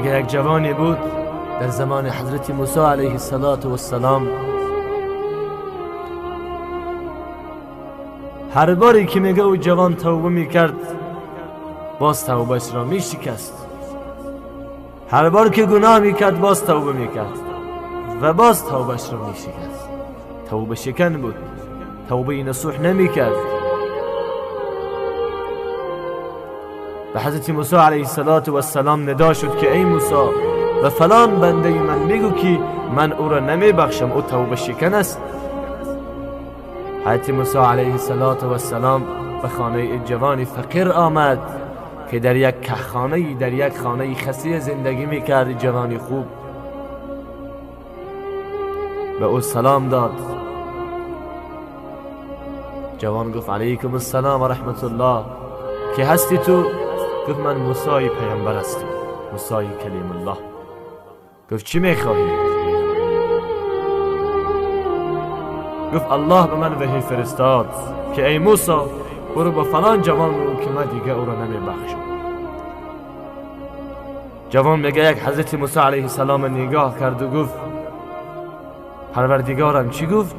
میگه یک جوانی بود در زمان حضرت موسی علیه السلام. هر باری که میگه او جوان توبه میکرد باز توبهش را میشکست. هر بار که گناه میکرد باز توبه میکرد و باز توبهش را میشکست. توبه شکن بود، توبه نصوح نمیکرد. به حضرت موسی علیه السلام ندا شد که ای موسی، و فلان بنده من میگو که من او را نمیبخشم، او توبه شکن است. حضرت موسی علیه السلام به خانه جوانی فقیر آمد که در یک کهخانه، در یک خانه خسی زندگی میکرد. جوانی خوب به او سلام داد. جوان گفت علیکم السلام و رحمت الله، که هستی تو؟ گفت من موسی پیامبر هستم، موسی کلیم الله. گفت چی میخواهی؟ گفت الله به من وحی فرستاد که ای موسی برو با فلان جوان رو که من دیگه او را نمیبخشم. جوان میگه یک حضرت موسی علیه السلام نگاه کرد و گفت پروردگارم چی گفت؟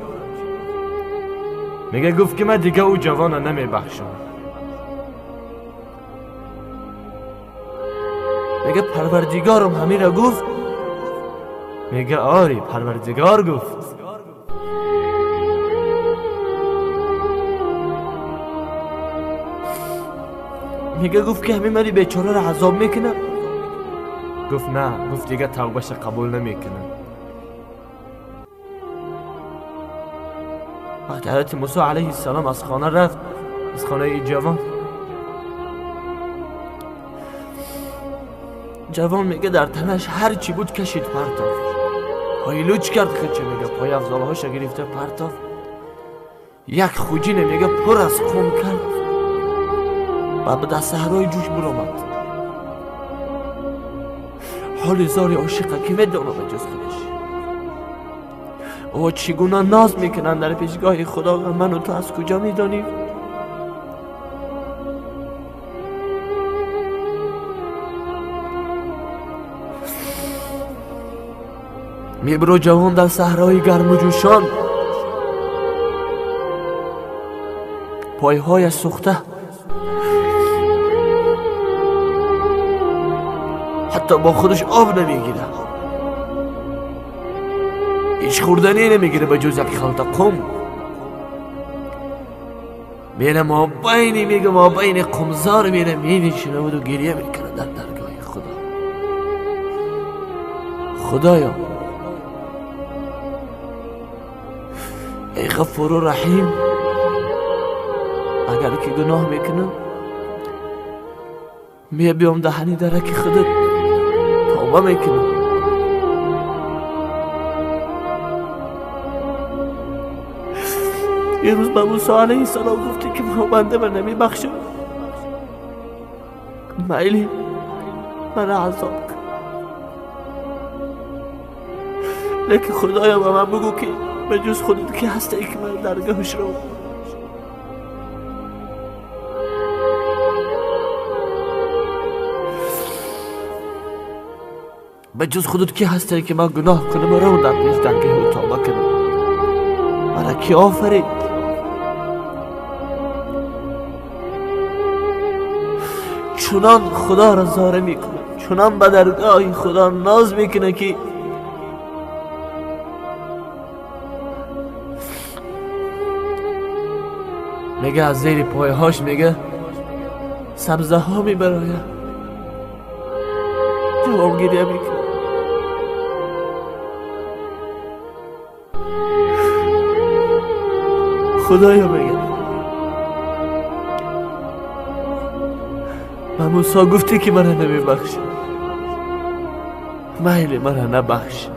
میگه گفت که من دیگه او جوان را نمیبخشم. میگه پروردگارم همین را گفت؟ میگه آری پروردگار گفت. میگه گفت که همین منی بیچاره را عذاب میکنه؟ گفت نه، گفت دیگه توبهش قبول نمیکنه. وقتی حضرت موسی علیه السلام از خانه رفت، از خانه جوان میگه در تنش هر چی بود کشید پرتاف، پایلوچ کرد خچه، میگه پای افضالهاش گرفته پرتاف. یک خوجین میگه پر از خون کرد و به دست صحرای جوش برآمد. حال زاری عاشقه که میدونه به جز خودش او چگونه ناز میکنن در پیشگاه خدا. من و تو از کجا میدانیم؟ میبرو جوان در صحرای گرم و جوشان، پایهایش سوخته، حتی با خودش آب نمیگیره، هیچ خوردنی نمیگیره به جز یک خلطه قم. میره ما بین قمزار میره مینشینه و گریه میکنه در درگاه خدا. خدایا ای غفور و رحیم، اگر که گناه میکنم بیام دهنی درک خودت توبه میکنم. یه روز به موسی علیه السلام گفتی که بنده من نمیبخشم، میلی من عذاب کن، لیکن خدایا به من بگو که به جز خودت که هستی که من درگاهش رو، به جز خودت که هستی که من گناه کنم و رو در پیش درگاه توبه کنم. مرا کی آفرید؟ چنان خدا را زاره میکنه، چنان به درگاه خدا ناز میکنه که میگه از زیر پایهاش میگه سبزه ها میبراید. جواب گریه میکنه. خدایا میگه من موسی گفتی که من نمیبخشی، میلی من نبخش،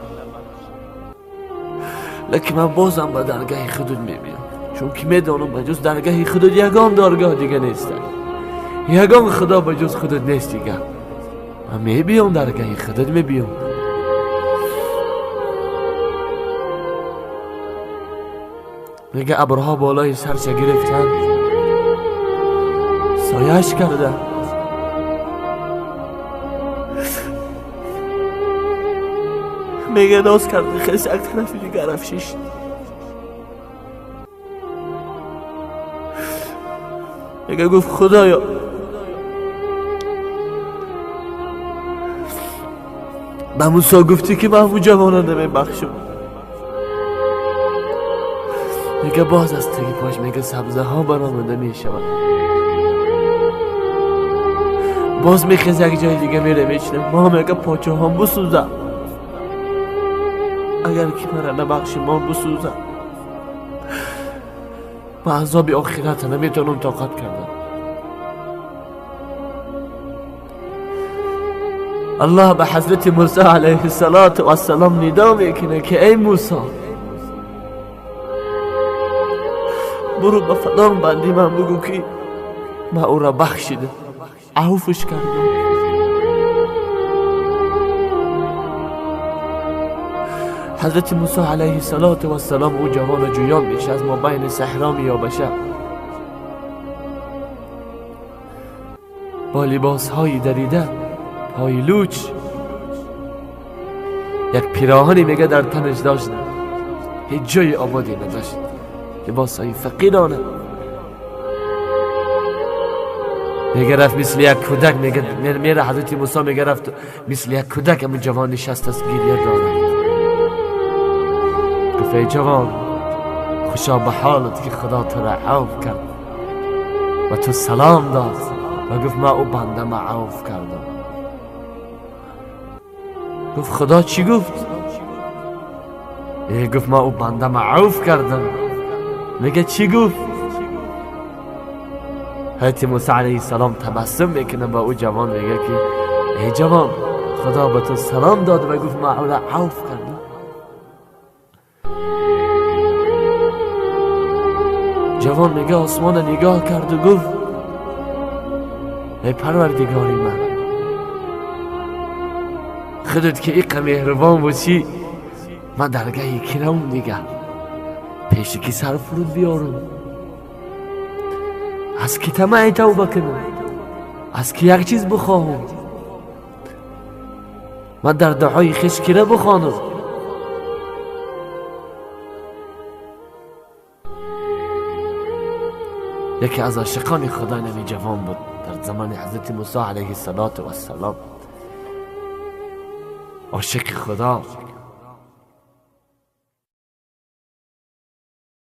لیکن من بازم به درگاه خودت میبینم، چون که میدانم به جز درگاه خودت یگان درگاه دیگه نیست، یگان خدا به جز خودت نیست دیگه. من میبینم درگاه خودت میبینم. میگه ابرها بالای سرش گرفتن، سایش کرده، میگه ناز کرده خیلی یک طرفی دیگه رفشیش. میگه گفت خدایا به موسی گفتی که من اون جوانه نمیبخشم. میگه باز از تگی پاش میگه سبزه ها برآمده میشود. باز میخیز یک جای دیگه میره میشنه ما میگه پاچه هم بسوزه، اگر که من نبخشی ما بسوزه. با عذاب آخرت نمیتونم طاقت کردم. الله به حضرت موسی علیه السلام ندا میکنه که ای موسی برو به فلان بندی من بگو که من او را بخشیدم، عفوش کردم. حضرت موسی علیه السلام او جوان جویان میشه از ما بین صحرا میابشه با لباس های دریده، پای لوچ، یک پیراهنی میگه در تنش داشت، هیچ جای آبادی نداشت، لباس های فقیرانه. میگه رفت مثل یک کودک، میره حضرت موسی میگه رفت مثل یک کودک همون جوان نشست از گریه دارد. گفت ای جوان خوشا به حالت که خدا تو را عفو کرد و تو سلام داد و گفت ما او بنده ما عفو کردم. گفت خدا چی گفت؟ گفت ما او بنده ما عفو کردم. میگه چی گفت؟ حضرت موسی علیه السلام تبسم میکنه با او جوان میگه که ای جوان خدا به تو سلام داد و گفت ما او را عفو کردم. جوان میگه آسمان نگاه کرد و گفت ای پروردگاری من، خودت که ایقا مهربان باشی من درگاهی کنم دیگه پیش کی سر فرود بیارم، از کی طمع توبه کنم، از کی یک چیز بخواهم، من در دعای خشکیره بخوانم. یکی از عاشقان خدا نمی جوان بود در زمان حضرت موسی علیه السلام، عاشق خدا